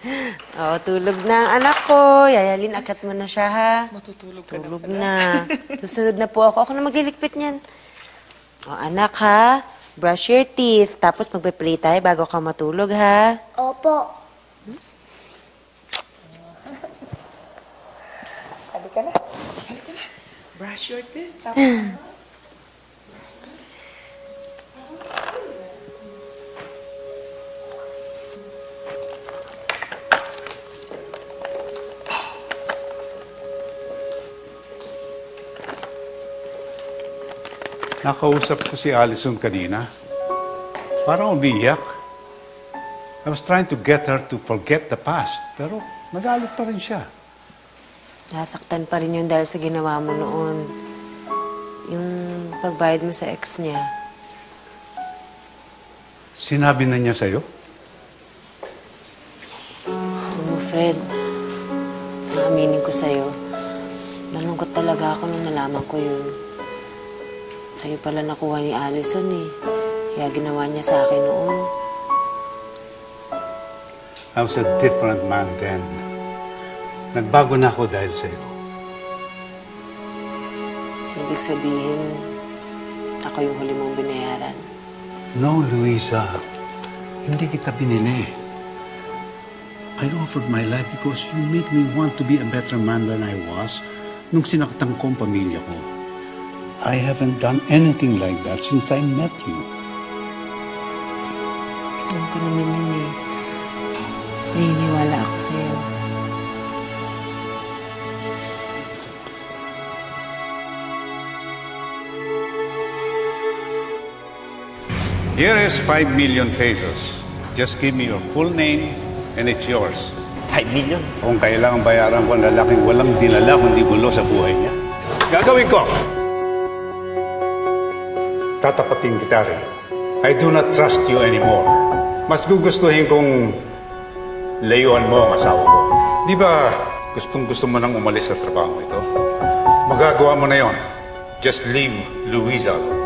Oo, tulog na ang anak ko. Yayalin, akat mo na siya, ha? Matutulog ka Tulog na. na. Susunod na po ako. Ako na magliligpit niyan. O, anak, ha? Brush your teeth. Tapos magpe-play tayo bago ka matulog, ha? Opo. Halika na. Halika na. Brush your teeth. Tapos Nakausap ko si Allison kanina. Parang umiiyak. I was trying to get her to forget the past, pero nagalit pa rin siya. Nasaktan pa rin yun dahil sa ginawa mo noon. Yung pagbayad mo sa ex niya. Sinabi na niya sa'yo? Alam mo, Fred, naaminin ko sa'yo. Nalungkot talaga ako nung nalaman ko yun. Sa'yo pala nakuha ni Allison eh. Kaya ginawa niya sa akin noon. I was a different man then. Nagbago na ako dahil sa'yo. Ibig sabihin, ako yung huli mong binayaran. No, Luisa. Hindi kita binili. I offered my life because you make me want to be a better man than I was nung sinaktan ko ang pamilya ko. I haven't done anything like that since I met you. Alam ko naman yun eh. Naniniwala ako sa'yo. Here is 5 million pesos. Just give me your full name and it's yours. 5 million? Kung kailangan bayaran ko ang lalaking walang dinala kundi gulo sa buhay niya, gagawin ko! Tatapatin kita rin. I do not trust you anymore. Mas gugustuhin kong layuan mo ang asawa ko. Di ba gustong-gusto mo nang umalis sa trabaho ito? Magagawa mo na yon. Just leave Luisa alone.